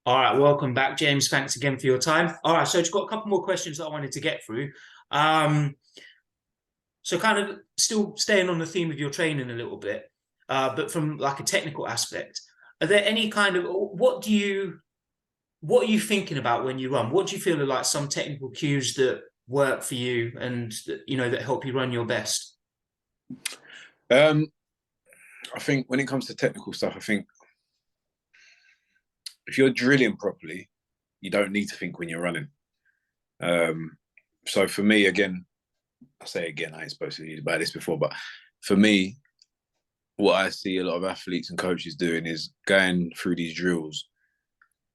All right, welcome back, James. Thanks again for your time. All right, so I've got a couple more questions that I wanted to get through. Um, so kind of still staying on the theme of your training a little bit, but from like a technical aspect, are there any kind of what are you thinking about when you run? What do you feel are like some technical cues that work for you and that help you run your best? Um, I think when it comes to technical stuff, I think if you're drilling properly, you don't need to think when you're running. Um, so for me, again, I say again, I ain't supposed to read about this before, but for me, what I see a lot of athletes and coaches doing is going through these drills,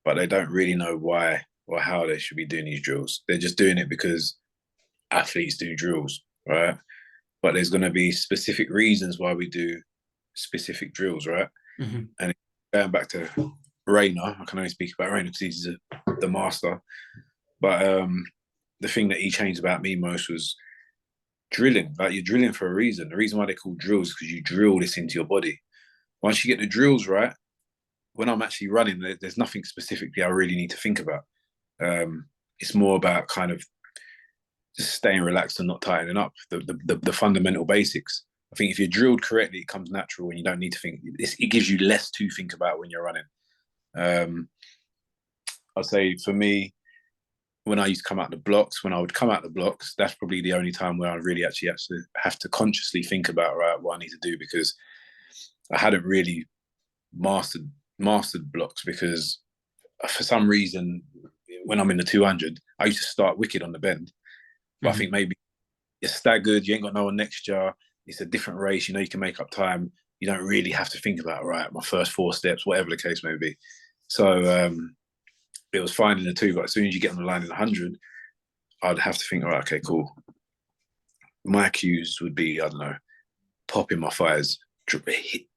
but they don't really know why or how they should be doing these drills. They're just doing it because athletes do drills, right? But there's going to be specific reasons why we do specific drills, right? Mm-hmm. And going back to Rayner, I can only speak about Rayner because he's the master. But the thing that he changed about me most was drilling. Like you're drilling for a reason. The reason why they call drills is because you drill this into your body. Once you get the drills right, when I'm actually running, there's nothing specifically I really need to think about. It's more about kind of just staying relaxed and not tightening up the fundamental basics. I think if you're drilled correctly, it comes natural and you don't need to think. It gives you less to think about when you're running. I'd say for me, when I used to come out the blocks, when I would come out the blocks, that's probably the only time where I really actually have to consciously think about right what I need to do because I hadn't really mastered blocks because for some reason when I'm in the 200, I used to start wicked on the bend. But I Mm-hmm. think maybe you're staggered, you ain't got no one next year. It's a different race, you can make up time. You don't really have to think about right my first four steps, whatever the case may be. So it was fine in the two, but as soon as you get on the line in 100, I'd have to think, all right, okay, cool. My cues would be, I don't know, popping my thighs,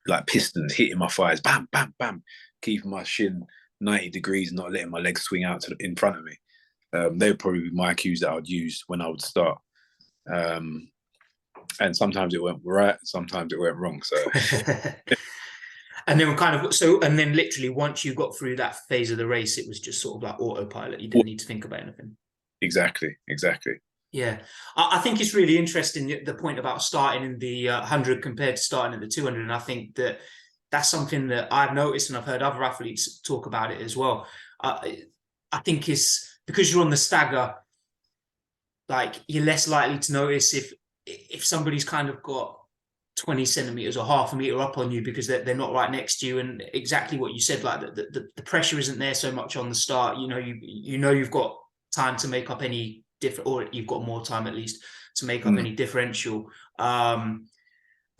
like pistons, hitting my thighs, bam, bam, bam, keeping my shin 90 degrees, not letting my legs swing out in front of me. They would probably be my cues that I would use when I would start. And sometimes it went right, sometimes it went wrong. So And then and then literally once you got through that phase of the race, it was just sort of like autopilot. You didn't need to think about anything. exactly. Yeah, I think it's really interesting the point about starting in the 100 compared to starting in the 200. And I think that's something that I've noticed and I've heard other athletes talk about it as well. I think it's because you're on the stagger, like you're less likely to notice if somebody's kind of got 20 centimeters or half a meter up on you because they're not right next to you. And exactly what you said, like the pressure isn't there so much on the start. You've got time to make up any different, or you've got more time at least to make up Mm. any differential.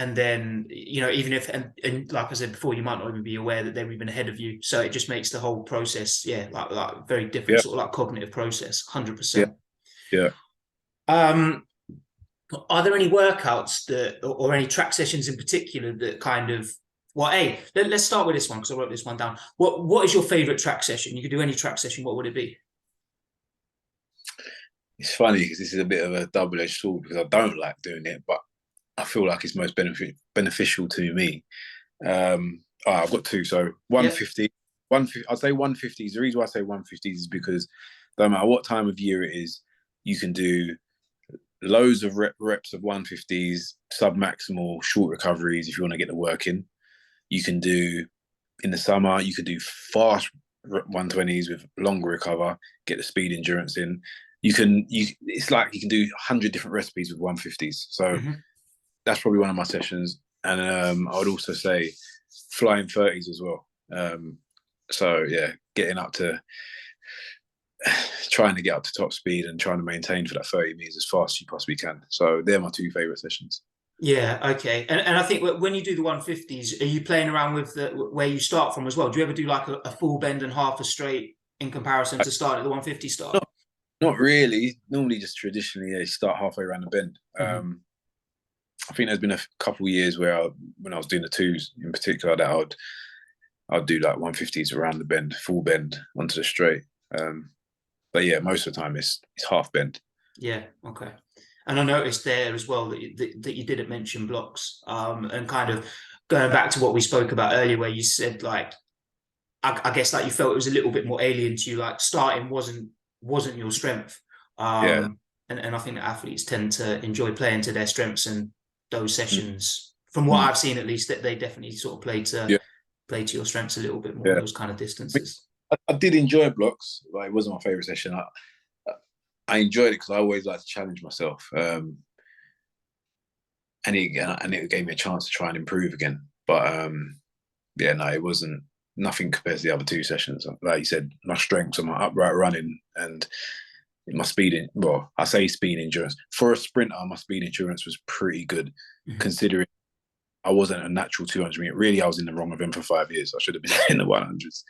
And then, even if, and like I said before, you might not even be aware that they're even ahead of you. So it just makes the whole process, yeah, like very different, Yeah, sort of like cognitive process, yeah, 100%. yeah. Um, are there any workouts or any track sessions in particular that kind of, well, hey, let's start with this one because I wrote this one down. What is your favorite track session? You could do any track session. What would it be? It's funny because this is a bit of a double-edged sword because I don't like doing it, but I feel like it's most beneficial to me. I've got two. So Yeah. 150, 150, I'd say 150s. The reason why I say 150s is because no matter what time of year it is, you can do loads of reps of 150s, sub-maximal, short recoveries if you want to get the work in. You can do, in the summer, you could do fast 120s with longer recover, get the speed endurance in. It's like you can do 100 different recipes with 150s. So Mm-hmm. that's probably one of my sessions. And I would also say flying 30s as well. So yeah, getting up to trying to get up to top speed and trying to maintain for that 30 meters as fast as you possibly can. So they're my two favorite sessions. Yeah. Okay. And I think when you do the 150s, are you playing around with where you start from as well? Do you ever do like a full bend and half a straight in comparison to start at the 150 start? Not, not really. Normally, just traditionally, you start halfway around the bend. Mm-hmm. I think there's been a couple of years where when I was doing the twos in particular, that I'd do like 150s around the bend, full bend onto the straight. But yeah, most of the time it's half bend. Yeah. Okay. And I noticed there as well that you didn't mention blocks, and kind of going back to what we spoke about earlier, where you said like I guess like you felt it was a little bit more alien to you. Like starting wasn't your strength. Yeah. And I think that athletes tend to enjoy playing to their strengths, and those sessions, from what Mm. I've seen at least, that they definitely sort of Yeah. play to your strengths a little bit more, Yeah. those kind of distances. I did enjoy blocks. Like, it wasn't my favorite session. I enjoyed it because I always like to challenge myself. And it gave me a chance to try and improve again. But yeah, no, it wasn't nothing compared to the other two sessions. Like you said, my strengths are my upright running and my speed. Well, I say speed endurance for a sprinter. My speed endurance was pretty good, considering I wasn't a natural 200 meter. Really, I was in the wrong event for 5 years. I should have been in the 100s.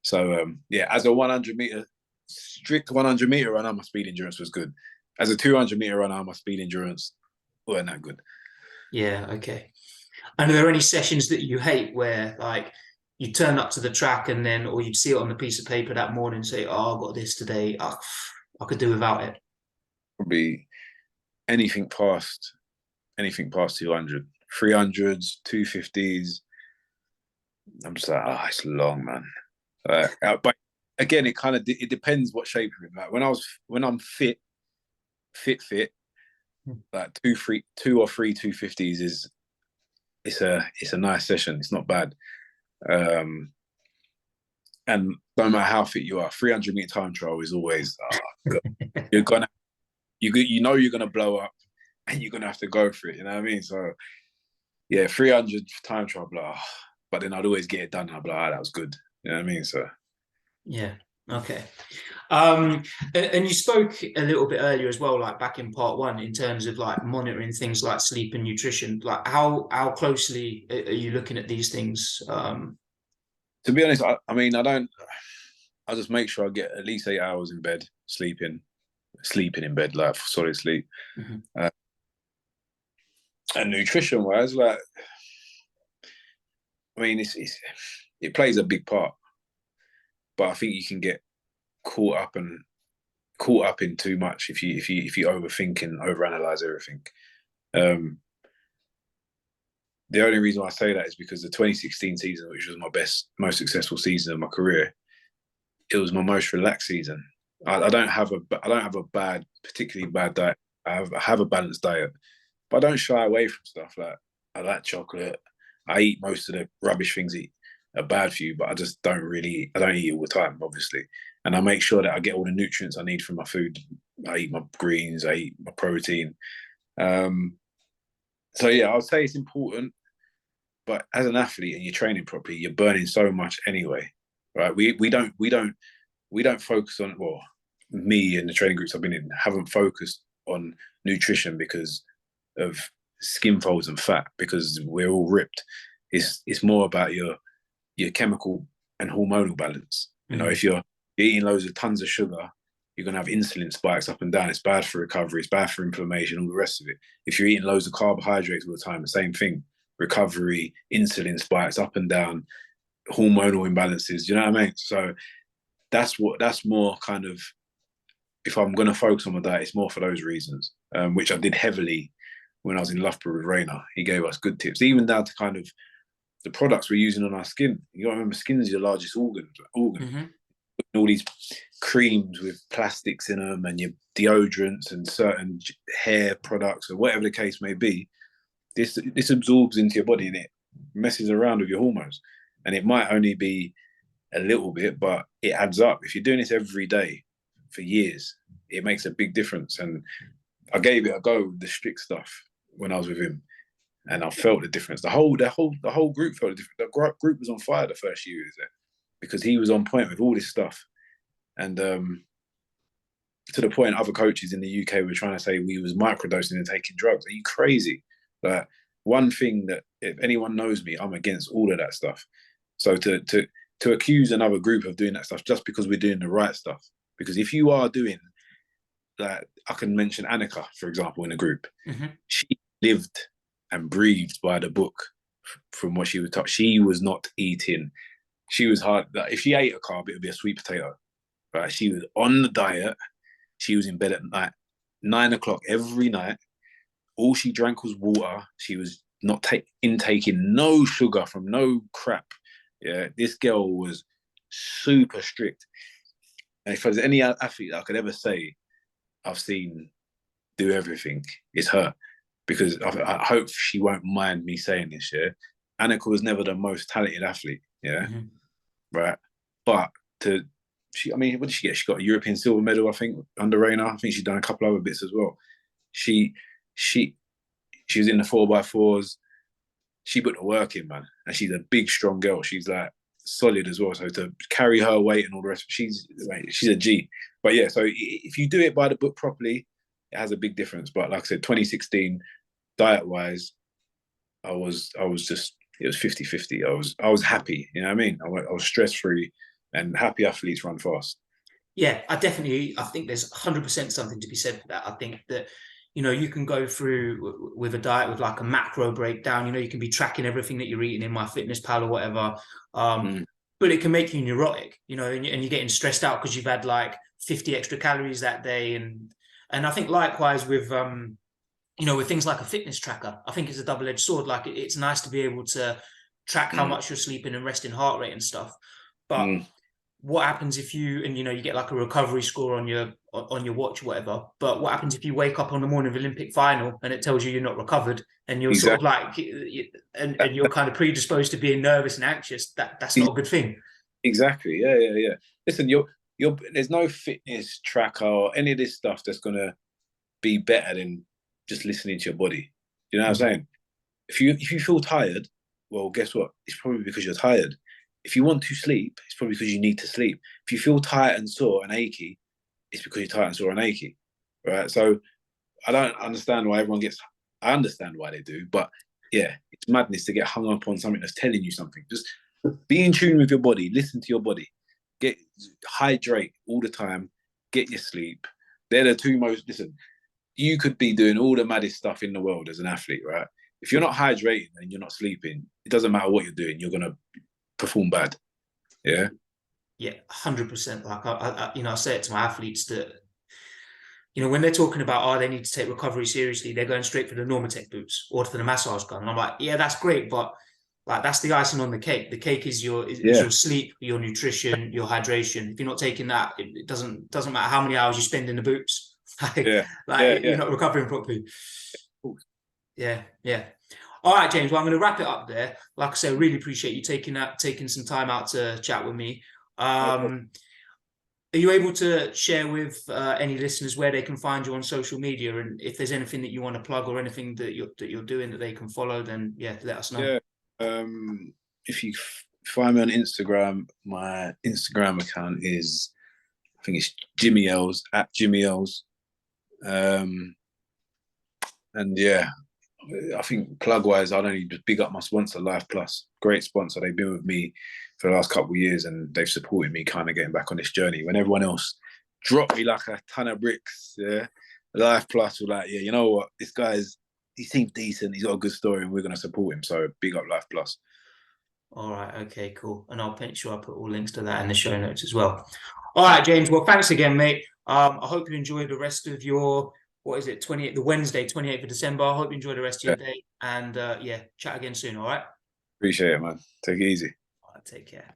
So yeah, as a 100 meter, strict 100 meter runner, my speed endurance was good. As a 200 meter runner, my speed endurance weren't that good. Yeah, okay. And are there any sessions that you hate where like you turn up to the track and then, or you'd see it on the piece of paper that morning and say, "Oh, I've got this today. Oh, I could do without it." Probably anything past 200, 300s, 250s. I'm just like, it's long, man. But again, it depends what shape you're in. Like when I'm fit, like two or three 250s is it's a nice session. It's not bad. And no matter how fit you are, 300 meter time trial is always you're gonna you're gonna blow up, and you're gonna have to go for it. You know what I mean? So yeah, 300 time trial, blah. But then I'd always get it done. I'd be like, that was good. You know what I mean? So Yeah. Okay. And you spoke a little bit earlier as well, like back in part one, in terms of like monitoring things like sleep and nutrition. Like how closely are you looking at these things? to be honest, I mean, I just make sure I get at least 8 hours in bed, sleeping in bed, like solid sleep. Mhm. And nutrition wise, like, I mean, it plays a big part, but I think you can get caught up in too much if you overthink and overanalyze everything. The only reason I say that is because the 2016 season, which was my most successful season of my career, it was my most relaxed season. I don't have a particularly bad diet. I have a balanced diet, but I don't shy away from stuff. Like, I like chocolate. I eat most of the rubbish things that are bad for you, but I don't eat it all the time, obviously. And I make sure that I get all the nutrients I need from my food. I eat my greens, I eat my protein. So yeah, I'll say it's important, but as an athlete and you're training properly, you're burning so much anyway, right? We don't focus on, well, me and the training groups I've been in haven't focused on nutrition because of skin folds and fat, because we're all ripped. It's more about your chemical and hormonal balance. You know, if you're eating loads of tons of sugar, you're going to have insulin spikes up and down. It's bad for recovery. It's bad for inflammation, all the rest of it. If you're eating loads of carbohydrates all the time, the same thing. Recovery, insulin spikes up and down, hormonal imbalances. You know what I mean? So that's more kind of, if I'm going to focus on my diet, it's more for those reasons, which I did heavily when I was in Loughborough with Rayner. He gave us good tips, even down to kind of the products we're using on our skin. You got to remember, skin is your largest organ. Mm-hmm. All these creams with plastics in them, and your deodorants and certain hair products, or whatever the case may be. This absorbs into your body and it messes around with your hormones. And it might only be a little bit, but it adds up. If you're doing this every day for years, it makes a big difference. And I gave it a go with the strict stuff when I was with him, and I felt the difference. The whole group felt the difference. The group was on fire the first year, is it? Because he was on point with all this stuff. And to the point, other coaches in the UK were trying to say we was microdosing and taking drugs. Are you crazy? Like, one thing that, if anyone knows me, I'm against all of that stuff. So to accuse another group of doing that stuff just because we're doing the right stuff. Because if you are doing, like, I can mention Annika, for example, in a group. Mm-hmm. She lived and breathed by the book from what she was taught. She was not eating. She was hard. Like, if she ate a carb, it would be a sweet potato. Right? She was on the diet. She was in bed at night, 9 o'clock every night. All she drank was water. She was not intaking no sugar from no crap. Yeah, this girl was super strict. And if there's any athlete that I could ever say I've seen do everything, it's her. Because I hope she won't mind me saying this, yeah. Annika was never the most talented athlete, yeah, right? But I mean, what did she get? She got a European silver medal, I think, under Reina. I think she's done a couple other bits as well. She was in the 4x4s. She put the work in, man, and she's a big, strong girl. She's like solid as well. So to carry her weight and all the rest, she's a G. But yeah, so if you do it by the book properly, it has a big difference. But like I said, 2016, diet wise, I was just, it was 50-50. I was happy, you know what I mean? I was stress free, and happy athletes run fast. Yeah, I think there's 100% something to be said for that. I think that, you can go through with a diet with like a macro breakdown. You can be tracking everything that you're eating in MyFitnessPal or whatever. But it can make you neurotic, and you're getting stressed out because you've had like 50 extra calories that day. And I think likewise with, with things like a fitness tracker, I think it's a double-edged sword. Like it's nice to be able to track how much you're sleeping and resting heart rate and stuff. But what happens if you get like a recovery score on your watch, whatever? But what happens if you wake up on the morning of Olympic final and it tells you you're not recovered, and you're sort of like, and you're kind of predisposed to being nervous and anxious? That's not a good thing. Exactly. Yeah. Listen, there's no fitness tracker or any of this stuff that's gonna be better than just listening to your body. You know what I'm saying? If you feel tired, well, guess what? It's probably because you're tired. If you want to sleep, it's probably because you need to sleep. If you feel tired and sore and achy, it's because you're tired and sore and achy, right? So I don't understand why everyone gets. I understand why they do, but yeah, it's madness to get hung up on something that's telling you something. Just be in tune with your body. Listen to your body. Hydrate all the time. Get your sleep. They're the two most. Listen, you could be doing all the maddest stuff in the world as an athlete, right? If you're not hydrating and you're not sleeping, it doesn't matter what you're doing. You're gonna perform bad. Yeah. Yeah, 100%. Like I say it to my athletes that, when they're talking about, they need to take recovery seriously, they're going straight for the Normatec boots or for the massage gun. And I'm like, yeah, that's great, but like that's the icing on the cake. The cake is your sleep, your nutrition, your hydration. If you're not taking that, it doesn't matter how many hours you spend in the boots. You're not recovering properly. Yeah. All right, James. Well, I'm going to wrap it up there. Like I say, I really appreciate you taking some time out to chat with me. Are you able to share with any listeners where they can find you on social media, and if there's anything that you want to plug or anything that you're doing that they can follow, then let us know. Yeah. If you find me on Instagram, my Instagram account is, I think it's Jimmy Els at Jimmy Els. And yeah, I think plug wise, I'd only just big up my sponsor, Life Plus. Great sponsor. They've been with me for the last couple of years, and they've supported me kind of getting back on this journey. When everyone else dropped me like a ton of bricks, yeah, Life Plus were like, yeah, you know what, this he seems decent, he's got a good story, and we're going to support him. So big up Life Plus. All right, okay, cool. And I'll make sure I put all links to that in the show notes as well. All right, James. Well, thanks again, mate. I hope you enjoy the rest of your, what is it, the Wednesday, 28th of December. I hope you enjoy the rest of your day. And chat again soon, all right? Appreciate it, man. Take it easy. All right, take care.